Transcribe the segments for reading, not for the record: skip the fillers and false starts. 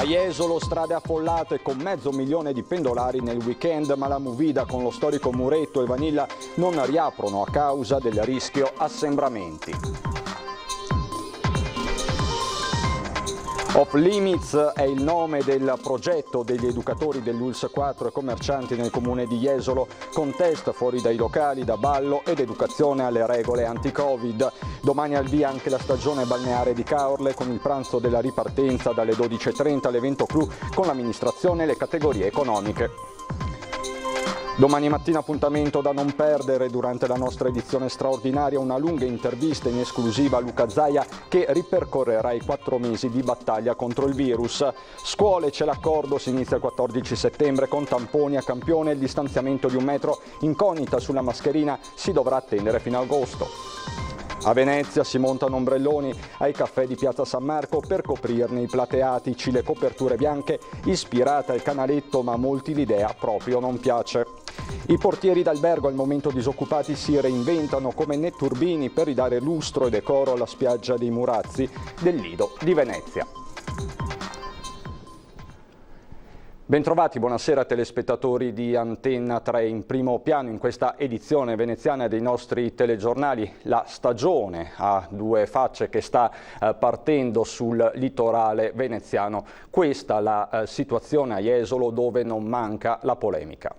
A Jesolo strade affollate con 500.000 di pendolari nel weekend, ma la Movida con lo storico Muretto e Vanilla non riaprono a causa del rischio assembramenti. Off Limits è il nome del progetto degli educatori dell'ULSS 4 e commercianti nel comune di Jesolo, con test fuori dai locali da ballo ed educazione alle regole anti-Covid. Domani al via anche la stagione balneare di Caorle con il pranzo della ripartenza dalle 12:30 all'evento clou con l'amministrazione e le categorie economiche. Domani mattina appuntamento da non perdere durante la nostra edizione straordinaria, una lunga intervista in esclusiva a Luca Zaia che ripercorrerà i 4 mesi di battaglia contro il virus. Scuole, c'è l'accordo, si inizia il 14 settembre con tamponi a campione, il distanziamento di 1 metro, incognita sulla mascherina, si dovrà attendere fino a agosto. A Venezia si montano ombrelloni ai caffè di Piazza San Marco per coprirne i plateatici, le coperture bianche ispirate al canaletto, ma a molti l'idea proprio non piace. I portieri d'albergo al momento disoccupati si reinventano come netturbini per ridare lustro e decoro alla spiaggia dei Murazzi del Lido di Venezia. Bentrovati, buonasera telespettatori di Antenna 3. In primo piano in questa edizione veneziana dei nostri telegiornali la stagione a 2 facce che sta partendo sul litorale veneziano. Questa la situazione a Jesolo dove non manca la polemica.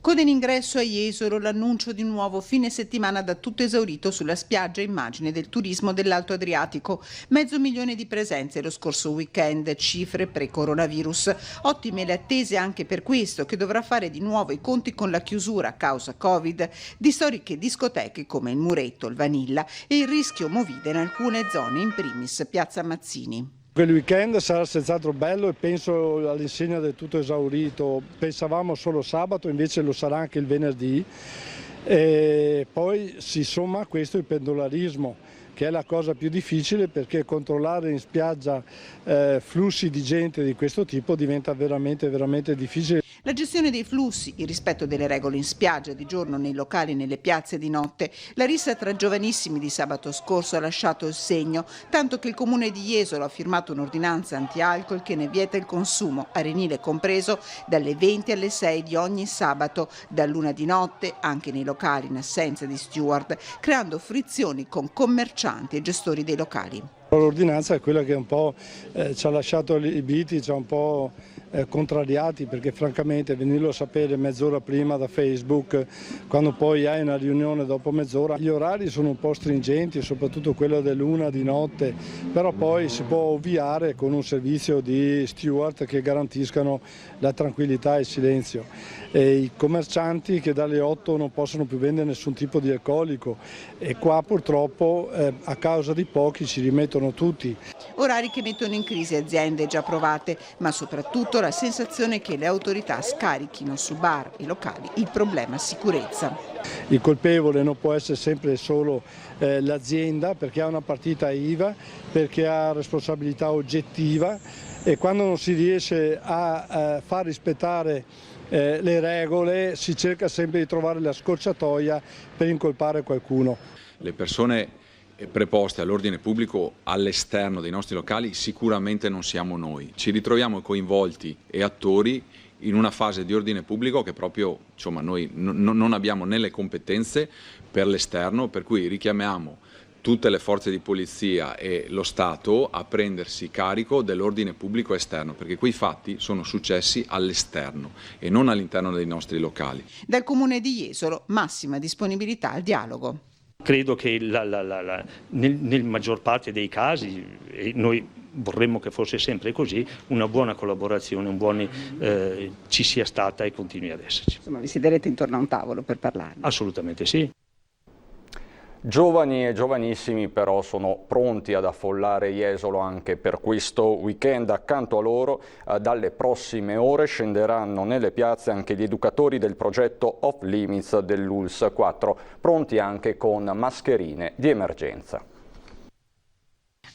Con in ingresso a Jesolo l'annuncio di un nuovo fine settimana da tutto esaurito sulla spiaggia immagine del turismo dell'Alto Adriatico. 500.000 di presenze lo scorso weekend, cifre pre-coronavirus. Ottime le attese anche per questo, che dovrà fare di nuovo i conti con la chiusura a causa Covid di storiche discoteche come il Muretto, il Vanilla e il rischio Movida in alcune zone, in primis Piazza Mazzini. Quel weekend sarà senz'altro bello e penso all'insegna del tutto esaurito. Pensavamo solo sabato, invece lo sarà anche il venerdì. E poi si somma a questo il pendolarismo, che è la cosa più difficile, perché controllare in spiaggia flussi di gente di questo tipo diventa veramente difficile. La gestione dei flussi, il rispetto delle regole in spiaggia, di giorno nei locali e nelle piazze di notte. La rissa tra giovanissimi di sabato scorso ha lasciato il segno, tanto che il comune di Jesolo ha firmato un'ordinanza anti-alcol che ne vieta il consumo, arenile compreso, dalle 20 alle 6 di ogni sabato, dall'1 di notte, anche nei locali in assenza di steward, creando frizioni con commercianti e gestori dei locali. L'ordinanza è quella che un po' ci ha lasciato i biti, ci ha un po' contrariati, perché francamente venirlo a sapere mezz'ora prima da Facebook, quando poi hai una riunione dopo mezz'ora, gli orari sono un po' stringenti, soprattutto quello dell'1 di notte, però poi si può ovviare con un servizio di steward che garantiscano la tranquillità e il silenzio. E i commercianti che dalle 8 non possono più vendere nessun tipo di alcolico, e qua purtroppo a causa di pochi ci rimettono tutti. Orari che mettono in crisi aziende già provate, ma soprattutto la sensazione che le autorità scarichino su bar e locali il problema sicurezza. Il colpevole non può essere sempre solo l'azienda, perché ha una partita IVA, perché ha responsabilità oggettiva, e quando non si riesce a far rispettare le regole si cerca sempre di trovare la scorciatoia per incolpare qualcuno. Le persone preposte all'ordine pubblico all'esterno dei nostri locali sicuramente non siamo noi. Ci ritroviamo coinvolti e attori in una fase di ordine pubblico che proprio noi non abbiamo né le competenze per l'esterno, per cui richiamiamo tutte le forze di polizia e lo Stato a prendersi carico dell'ordine pubblico esterno, perché quei fatti sono successi all'esterno e non all'interno dei nostri locali. Dal comune di Jesolo massima disponibilità al dialogo. Credo che nel maggior parte dei casi, e noi vorremmo che fosse sempre così, una buona collaborazione, ci sia stata e continui ad esserci. Insomma, vi siederete intorno a un tavolo per parlarne? Assolutamente sì. Giovani e giovanissimi però sono pronti ad affollare Jesolo anche per questo weekend. Accanto a loro dalle prossime ore scenderanno nelle piazze anche gli educatori del progetto Off Limits dell'ULSS 4, pronti anche con mascherine di emergenza.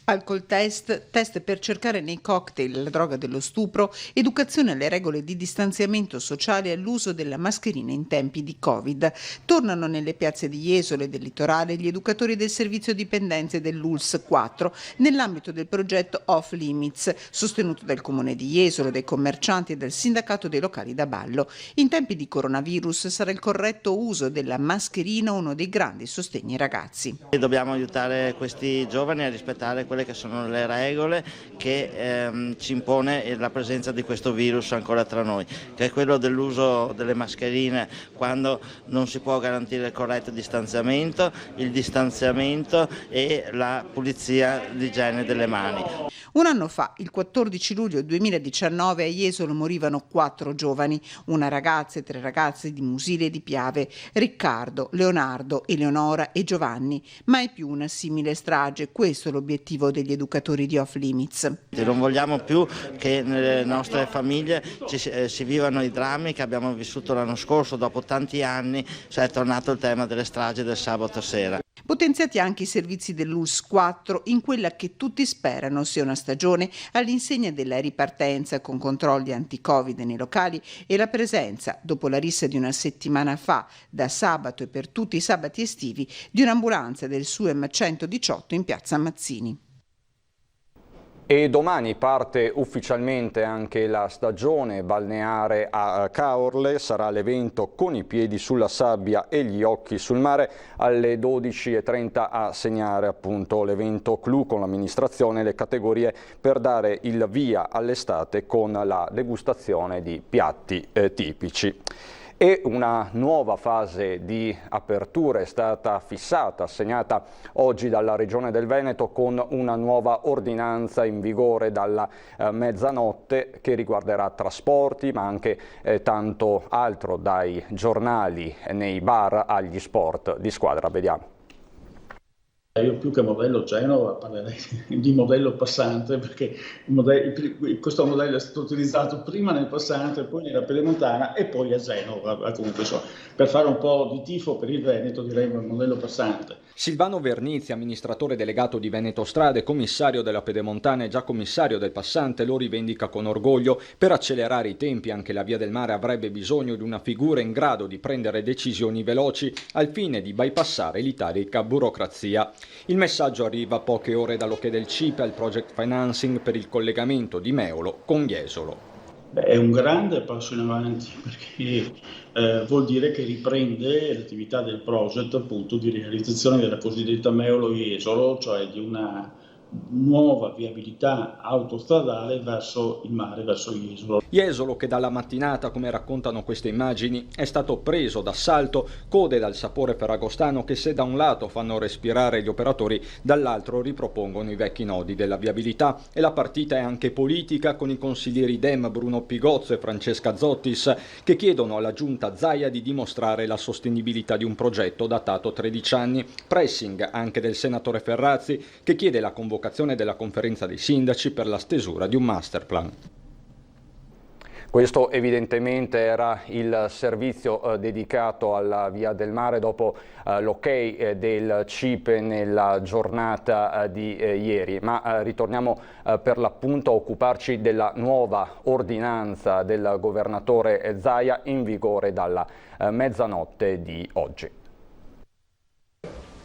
Alcol test, test per cercare nei cocktail la droga dello stupro, educazione alle regole di distanziamento sociale e all'uso della mascherina in tempi di Covid. Tornano nelle piazze di Jesolo e del litorale gli educatori del servizio dipendenze dell'ULSS 4 nell'ambito del progetto Off Limits, sostenuto dal Comune di Jesolo, dai commercianti e dal sindacato dei locali da ballo. In tempi di coronavirus sarà il corretto uso della mascherina uno dei grandi sostegni ai ragazzi. Dobbiamo aiutare questi giovani a rispettare quelle che sono le regole che ci impone la presenza di questo virus ancora tra noi, che è quello dell'uso delle mascherine quando non si può garantire il corretto distanziamento, il distanziamento e la pulizia, l'igiene delle mani. Un anno fa, il 14 luglio 2019, a Jesolo morivano 4 giovani, una ragazza e 3 ragazze di Musile e di Piave, Riccardo, Leonardo, Eleonora e Giovanni. Mai più una simile strage, questo è l'obiettivo degli educatori di Off Limits. Non vogliamo più che nelle nostre famiglie si vivano i drammi che abbiamo vissuto l'anno scorso. Dopo tanti anni è tornato il tema delle stragi del sabato sera. Potenziati anche i servizi dell'ULSS 4 in quella che tutti sperano sia una stagione all'insegna della ripartenza con controlli anti-Covid nei locali e la presenza, dopo la rissa di una settimana fa, da sabato e per tutti i sabati estivi, di un'ambulanza del SUEM 118 in piazza Mazzini. E domani parte ufficialmente anche la stagione balneare a Caorle, sarà l'evento con i piedi sulla sabbia e gli occhi sul mare alle 12:30 a segnare appunto l'evento clou con l'amministrazione e le categorie per dare il via all'estate con la degustazione di piatti tipici. E una nuova fase di apertura è stata fissata, assegnata oggi dalla Regione del Veneto con una nuova ordinanza in vigore dalla mezzanotte che riguarderà trasporti ma anche tanto altro, dai giornali nei bar agli sport di squadra. Vediamo. Io più che modello Genova parlerei di modello passante, perché questo modello è stato utilizzato prima nel passante, poi nella Pedemontana e poi a Genova. Comunque per fare un po' di tifo per il Veneto direi il modello passante. Silvano Vernizzi, amministratore delegato di Veneto Strade, commissario della Pedemontana e già commissario del Passante, lo rivendica con orgoglio. Per accelerare i tempi anche la Via del Mare avrebbe bisogno di una figura in grado di prendere decisioni veloci al fine di bypassare l'italica burocrazia. Il messaggio arriva a poche ore dall'ok del CIPE al project financing per il collegamento di Meolo con Jesolo. È un grande passo in avanti perché vuol dire che riprende l'attività del project appunto di realizzazione della cosiddetta Meolo-Jesolo, cioè di una nuova viabilità autostradale verso il mare, verso Jesolo. Jesolo che dalla mattinata, come raccontano queste immagini, è stato preso d'assalto, code dal sapore ferragostano che se da un lato fanno respirare gli operatori, dall'altro ripropongono i vecchi nodi della viabilità. E la partita è anche politica con i consiglieri Dem Bruno Pigozzo e Francesca Zottis che chiedono alla giunta Zaia di dimostrare la sostenibilità di un progetto datato 13 anni. Pressing anche del senatore Ferrazzi che chiede la convocazione della conferenza dei sindaci per la stesura di un masterplan. Questo evidentemente era il servizio dedicato alla Via del Mare dopo l'ok del CIPE nella giornata di ieri, ma ritorniamo per l'appunto a occuparci della nuova ordinanza del governatore Zaia in vigore dalla mezzanotte di oggi.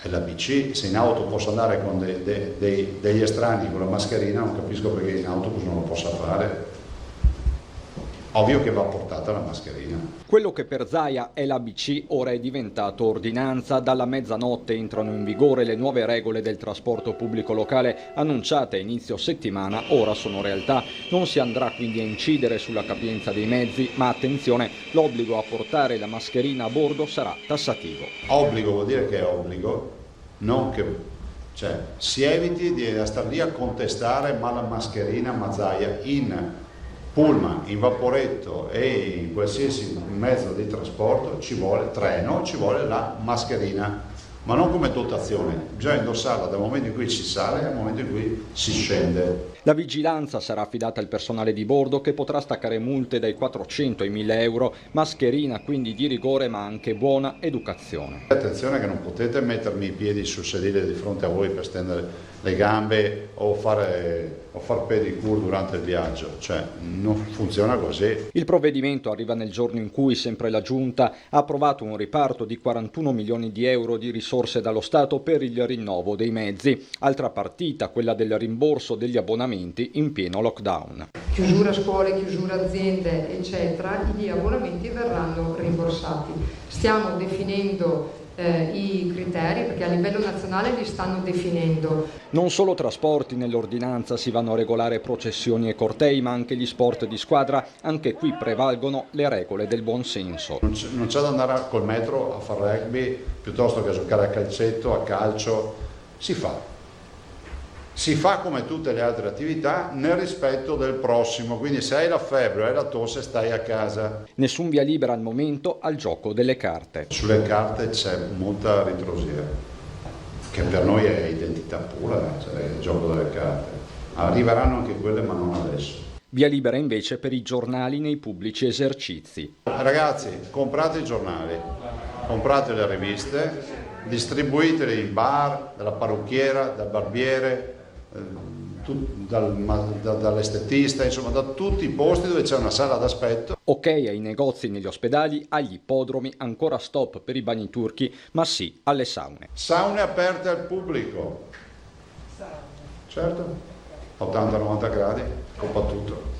L'ABC, se in auto posso andare con degli estranei con la mascherina, non capisco perché in autobus non lo possa fare. Ovvio che va portata la mascherina. Quello che per Zaia è l'ABC ora è diventato ordinanza. Dalla mezzanotte entrano in vigore le nuove regole del trasporto pubblico locale annunciate a inizio settimana, ora sono realtà. Non si andrà quindi a incidere sulla capienza dei mezzi, ma attenzione, l'obbligo a portare la mascherina a bordo sarà tassativo. Obbligo vuol dire che è obbligo, non che si eviti di stare lì a contestare ma la mascherina, ma Zaia in pullman, in vaporetto e in qualsiasi mezzo di trasporto ci vuole treno, ci vuole la mascherina, ma non come dotazione, bisogna indossarla dal momento in cui si sale al momento in cui si scende. La vigilanza sarà affidata al personale di bordo che potrà staccare multe dai 400 ai 1000 euro, mascherina quindi di rigore ma anche buona educazione. Attenzione che non potete mettermi i piedi sul sedile di fronte a voi per stendere le gambe o far pedicure durante il viaggio, cioè non funziona così. Il provvedimento arriva nel giorno in cui sempre la Giunta ha approvato un riparto di 41 milioni di euro di risorse dallo Stato per il rinnovo dei mezzi. Altra partita, quella del rimborso degli abbonamenti in pieno lockdown. Chiusura scuole, chiusura aziende, eccetera, gli abbonamenti verranno rimborsati. Stiamo definendo i criteri, perché a livello nazionale li stanno definendo. Non solo trasporti, nell'ordinanza si vanno a regolare processioni e cortei, ma anche gli sport di squadra. Anche qui prevalgono le regole del buon senso. Non c'è da andare col metro a fare rugby piuttosto che a giocare a calcetto, a calcio. Si fa come tutte le altre attività nel rispetto del prossimo, quindi se hai la febbre o hai la tosse stai a casa. Nessun via libera al momento al gioco delle carte. Sulle carte c'è molta ritrosia, che per noi è identità pura, cioè il gioco delle carte. Arriveranno anche quelle, ma non adesso. Via libera invece per i giornali nei pubblici esercizi. Ragazzi, comprate i giornali, comprate le riviste, distribuitele in bar, dalla parrucchiera, dal barbiere, dall'estetista, insomma da tutti i posti dove c'è una sala d'aspetto. Ok ai negozi negli ospedali, agli ippodromi, ancora stop per i bagni turchi, ma sì alle saune. Saune aperte al pubblico. Certo, 80-90 gradi, coppa tutto.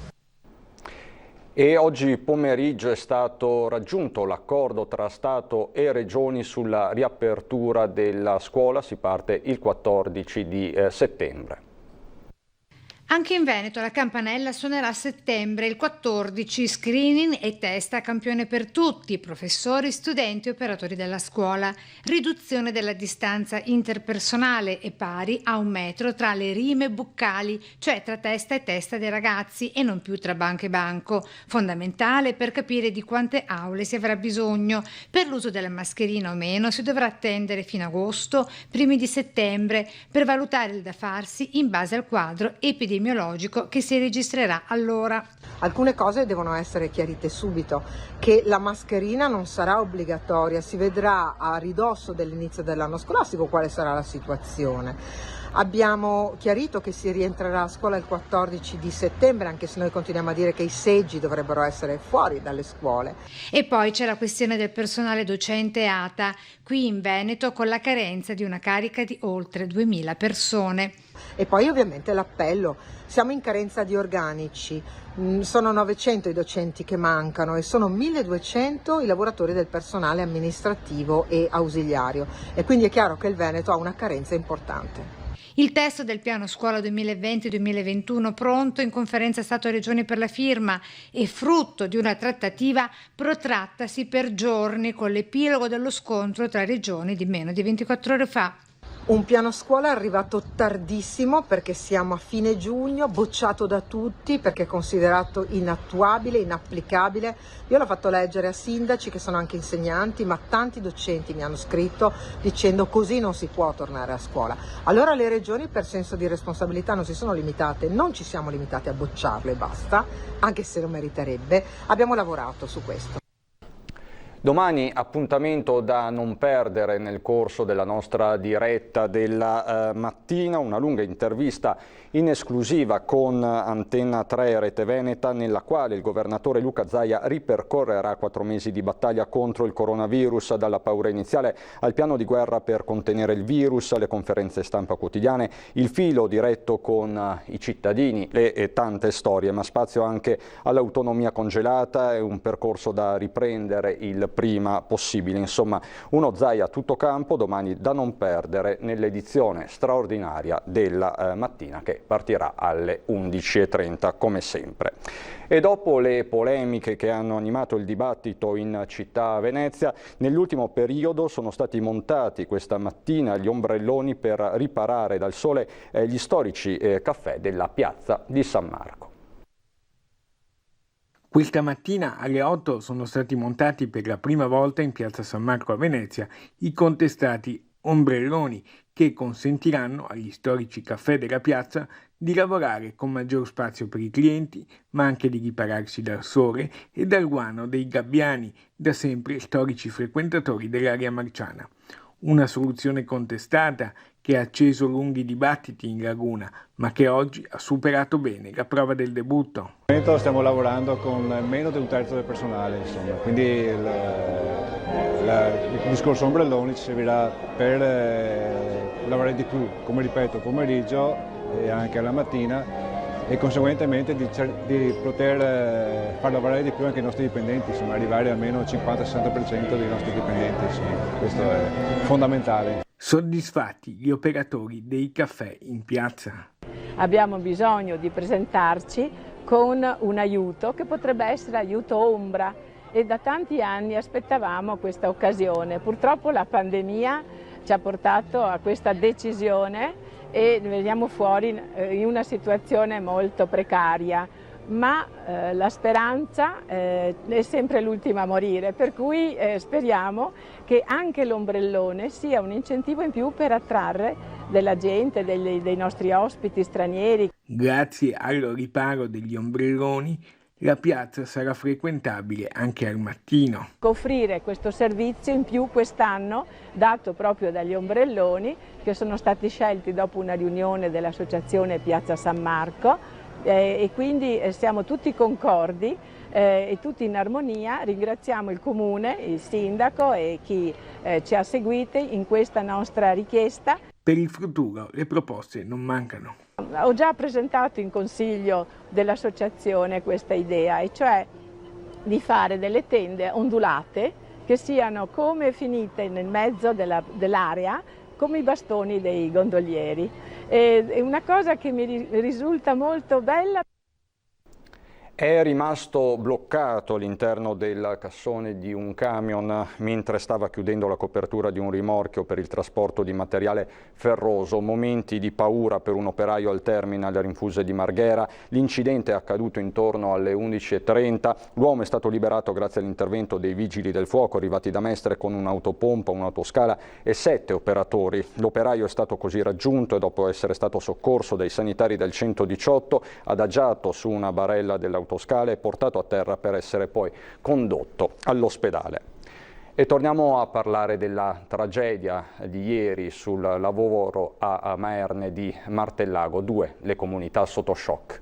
E oggi pomeriggio è stato raggiunto l'accordo tra Stato e Regioni sulla riapertura della scuola, si parte il 14 di settembre. Anche in Veneto la campanella suonerà a settembre, il 14, screening e test a campione per tutti, professori, studenti e operatori della scuola. Riduzione della distanza interpersonale e pari a 1 metro tra le rime buccali, cioè tra testa e testa dei ragazzi e non più tra banco e banco. Fondamentale per capire di quante aule si avrà bisogno. Per l'uso della mascherina o meno si dovrà attendere fino a agosto, primi di settembre, per valutare il da farsi in base al quadro epidemiologico che si registrerà allora. Alcune cose devono essere chiarite subito, che la mascherina non sarà obbligatoria, si vedrà a ridosso dell'inizio dell'anno scolastico quale sarà la situazione. Abbiamo chiarito che si rientrerà a scuola il 14 di settembre, anche se noi continuiamo a dire che i seggi dovrebbero essere fuori dalle scuole. E poi c'è la questione del personale docente ATA, qui in Veneto con la carenza di una carica di oltre 2000 persone. E poi ovviamente l'appello, siamo in carenza di organici, sono 900 i docenti che mancano e sono 1200 i lavoratori del personale amministrativo e ausiliario e quindi è chiaro che il Veneto ha una carenza importante. Il testo del piano scuola 2020-2021 pronto in conferenza Stato-Regioni per la firma e frutto di una trattativa protrattasi per giorni con l'epilogo dello scontro tra regioni di meno di 24 ore fa. Un piano scuola arrivato tardissimo perché siamo a fine giugno, bocciato da tutti perché è considerato inattuabile, inapplicabile. Io l'ho fatto leggere a sindaci che sono anche insegnanti, ma tanti docenti mi hanno scritto dicendo così non si può tornare a scuola. Allora le regioni per senso di responsabilità non si sono limitate, non ci siamo limitati a bocciarlo e basta, anche se lo meriterebbe, abbiamo lavorato su questo. Domani appuntamento da non perdere nel corso della nostra diretta della mattina, una lunga intervista in esclusiva con Antenna 3 Rete Veneta, nella quale il governatore Luca Zaia ripercorrerà 4 mesi di battaglia contro il coronavirus, dalla paura iniziale al piano di guerra per contenere il virus, alle conferenze stampa quotidiane, il filo diretto con i cittadini e tante storie, ma spazio anche all'autonomia congelata e un percorso da riprendere il prima possibile. Insomma, uno Zaia a tutto campo, domani da non perdere nell'edizione straordinaria della mattina che partirà alle 11:30 come sempre. E dopo le polemiche che hanno animato il dibattito in città Venezia, nell'ultimo periodo sono stati montati questa mattina gli ombrelloni per riparare dal sole gli storici caffè della piazza di San Marco. Questa mattina alle 8 sono stati montati per la prima volta in piazza San Marco a Venezia i contestati ombrelloni che consentiranno agli storici caffè della piazza di lavorare con maggior spazio per i clienti, ma anche di ripararsi dal sole e dal guano dei gabbiani, da sempre storici frequentatori dell'area marciana. Una soluzione contestata che ha acceso lunghi dibattiti in Laguna, ma che oggi ha superato bene la prova del debutto. Stiamo lavorando con meno di un terzo del personale, insomma. Quindi il discorso ombrelloni ci servirà per lavorare di più, come ripeto, pomeriggio e anche alla mattina, e conseguentemente di poter far lavorare di più anche i nostri dipendenti, insomma, arrivare almeno al 50-60% dei nostri dipendenti, insomma. Questo è fondamentale. Soddisfatti gli operatori dei caffè in piazza. Abbiamo bisogno di presentarci con un aiuto che potrebbe essere aiuto ombra, e da tanti anni aspettavamo questa occasione. Purtroppo la pandemia ci ha portato a questa decisione e veniamo fuori in una situazione molto precaria, ma la speranza è sempre l'ultima a morire, per cui speriamo che anche l'ombrellone sia un incentivo in più per attrarre della gente, dei nostri ospiti stranieri. Grazie al riparo degli ombrelloni, la piazza sarà frequentabile anche al mattino. Offrire questo servizio in più quest'anno, dato proprio dagli ombrelloni, che sono stati scelti dopo una riunione dell'associazione Piazza San Marco, e quindi siamo tutti concordi e tutti in armonia. Ringraziamo il Comune, il Sindaco e chi ci ha seguiti in questa nostra richiesta. Per il futuro le proposte non mancano. Ho già presentato in consiglio dell'associazione questa idea, e cioè di fare delle tende ondulate che siano come finite nel mezzo dell'area, come i bastoni dei gondolieri. È una cosa che mi risulta molto bella. È rimasto bloccato all'interno del cassone di un camion mentre stava chiudendo la copertura di un rimorchio per il trasporto di materiale ferroso. Momenti di paura per un operaio al terminal Rinfuse di Marghera. L'incidente è accaduto intorno alle 11:30. L'uomo è stato liberato grazie all'intervento dei vigili del fuoco arrivati da Mestre con un'autopompa, un'autoscala e 7 operatori. L'operaio è stato così raggiunto e dopo essere stato soccorso dai sanitari del 118, adagiato su una barella dell'autoscala e portato a terra per essere poi condotto all'ospedale. E torniamo a parlare della tragedia di ieri sul lavoro a Maerne di Martellago. 2 le comunità sotto shock.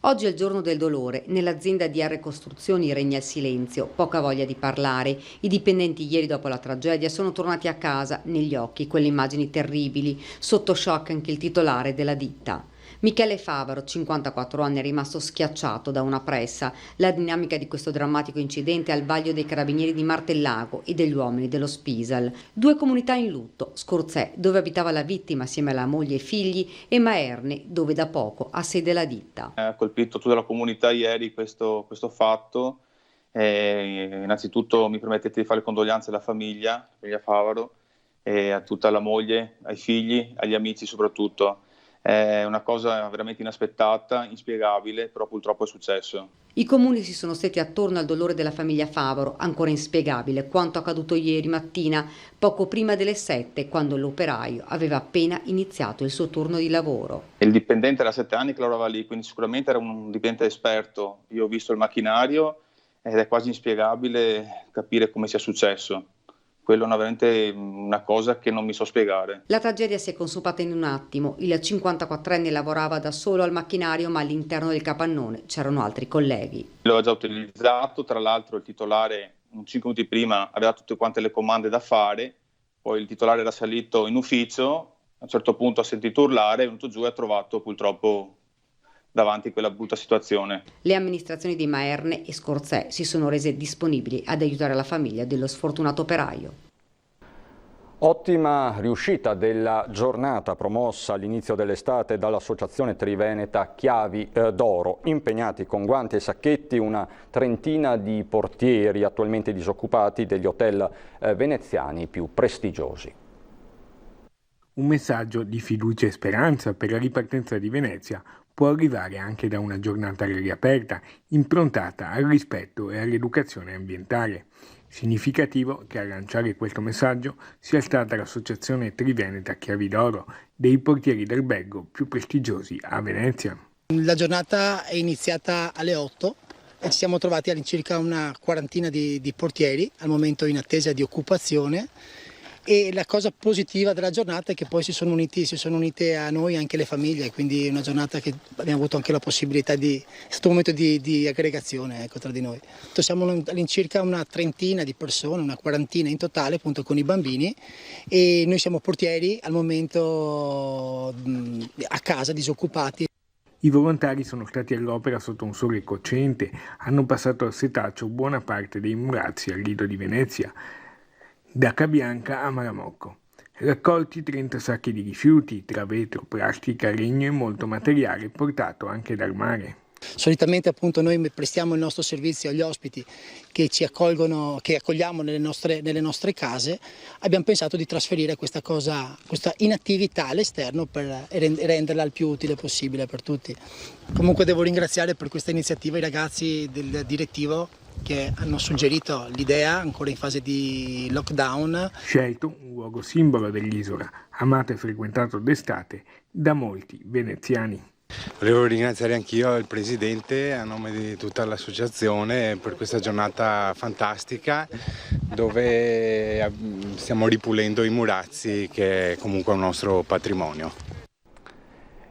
Oggi è il giorno del dolore. Nell'azienda di R Costruzioni regna il silenzio, poca voglia di parlare. I dipendenti ieri dopo la tragedia sono tornati a casa, negli occhi quelle immagini terribili, sotto shock anche il titolare della ditta. Michele Favaro, 54 anni, è rimasto schiacciato da una pressa. La dinamica di questo drammatico incidente al vaglio dei carabinieri di Martellago e degli uomini dello Spisal. 2 comunità in lutto: Scorzè, dove abitava la vittima assieme alla moglie e figli, e Maerne, dove da poco ha sede la ditta. Ha colpito tutta la comunità ieri questo fatto. Innanzitutto mi permettete di fare condoglianze alla famiglia Favaro, e a tutta la moglie, ai figli, agli amici soprattutto. È una cosa veramente inaspettata, inspiegabile, però purtroppo è successo. I comuni si sono stretti attorno al dolore della famiglia Favaro, ancora inspiegabile quanto accaduto ieri mattina, poco prima delle 7, quando l'operaio aveva appena iniziato il suo turno di lavoro. Il dipendente era 7 anni che lavorava lì, quindi sicuramente era un dipendente esperto. Io ho visto il macchinario ed è quasi inspiegabile capire come sia successo. Quello è veramente una cosa che non mi so spiegare. La tragedia si è consumata in un attimo. Il 54enne lavorava da solo al macchinario, ma all'interno del capannone c'erano altri colleghi. L'ho già utilizzato, tra l'altro il titolare 5 minuti prima aveva tutte quante le comande da fare, poi il titolare era salito in ufficio, a un certo punto ha sentito urlare, è venuto giù e ha trovato purtroppo davanti a quella brutta situazione. Le amministrazioni di Maerne e Scorzè si sono rese disponibili ad aiutare la famiglia dello sfortunato operaio. Ottima riuscita della giornata promossa all'inizio dell'estate dall'Associazione Triveneta Chiavi d'Oro. Impegnati con guanti e sacchetti una trentina di portieri attualmente disoccupati degli hotel veneziani più prestigiosi. Un messaggio di fiducia e speranza per la ripartenza di Venezia può arrivare anche da una giornata all'aria aperta, improntata al rispetto e all'educazione ambientale. Significativo che a lanciare questo messaggio sia stata l'Associazione Triveneta Chiavi d'Oro, dei portieri d'albergo più prestigiosi a Venezia. La giornata è iniziata alle 8 e ci siamo trovati all'incirca una quarantina di portieri, al momento in attesa di occupazione, e la cosa positiva della giornata è che poi si sono unite a noi anche le famiglie, quindi è una giornata che abbiamo avuto anche la possibilità è stato un momento di aggregazione, ecco, tra di noi. Siamo all'incirca una trentina di persone, una quarantina in totale appunto con i bambini, e noi siamo portieri al momento a casa, disoccupati. I volontari sono stati all'opera sotto un sole cocente, hanno passato al setaccio buona parte dei murazzi al Lido di Venezia, da Cabianca a Malamocco. Raccolti 30 sacchi di rifiuti, tra vetro, plastica, legno e molto materiale portato anche dal mare. Solitamente appunto noi prestiamo il nostro servizio agli ospiti che ci accolgono, che accogliamo nelle nostre case. Abbiamo pensato di trasferire questa inattività all'esterno per renderla il più utile possibile per tutti. Comunque devo ringraziare per questa iniziativa i ragazzi del direttivo che hanno suggerito l'idea ancora in fase di lockdown. Scelto un luogo simbolo dell'isola, amato e frequentato d'estate da molti veneziani. Volevo ringraziare anch'io il Presidente a nome di tutta l'associazione per questa giornata fantastica dove stiamo ripulendo i murazzi, che è comunque un nostro patrimonio.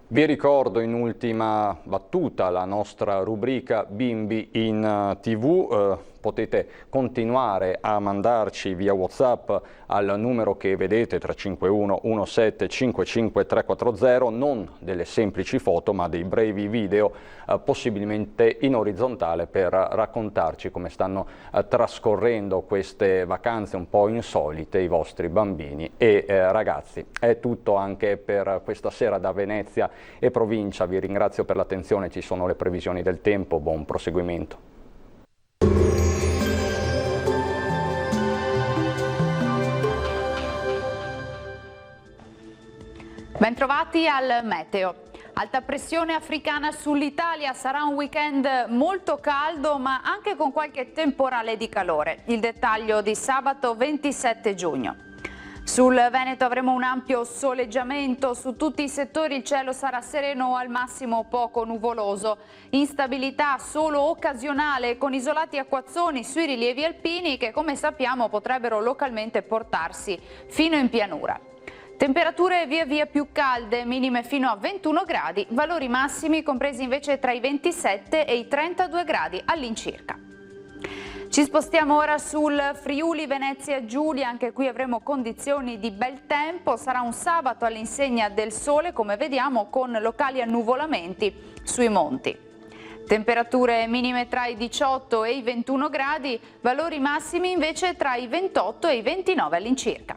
Vi ricordo in ultima battuta la nostra rubrica Bimbi in TV. Potete continuare a mandarci via WhatsApp al numero che vedete 351 17 55 340, non delle semplici foto ma dei brevi video, possibilmente in orizzontale, per raccontarci come stanno trascorrendo queste vacanze un po' insolite i vostri bambini e ragazzi. È tutto anche per questa sera da Venezia e provincia. Vi ringrazio per l'attenzione, ci sono le previsioni del tempo, buon proseguimento. Bentrovati al meteo. Alta pressione africana sull'Italia, sarà un weekend molto caldo ma anche con qualche temporale di calore. Il dettaglio di sabato 27 giugno. Sul Veneto avremo un ampio soleggiamento, su tutti i settori il cielo sarà sereno o al massimo poco nuvoloso. Instabilità solo occasionale con isolati acquazzoni sui rilievi alpini che, come sappiamo, potrebbero localmente portarsi fino in pianura. Temperature via via più calde, minime fino a 21 gradi, valori massimi compresi invece tra i 27 e i 32 gradi all'incirca. Ci spostiamo ora sul Friuli Venezia Giulia, anche qui avremo condizioni di bel tempo, sarà un sabato all'insegna del sole come vediamo, con locali annuvolamenti sui monti. Temperature minime tra i 18 e i 21 gradi, valori massimi invece tra i 28 e i 29 all'incirca.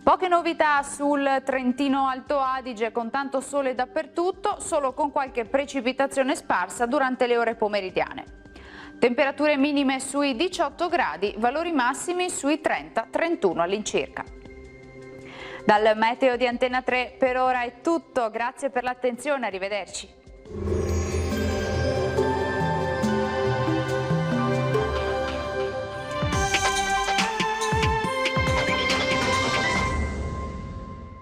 Poche novità sul Trentino Alto Adige, con tanto sole dappertutto, solo con qualche precipitazione sparsa durante le ore pomeridiane. Temperature minime sui 18 gradi, valori massimi sui 30-31 all'incirca. Dal meteo di Antena 3 per ora è tutto, grazie per l'attenzione, arrivederci.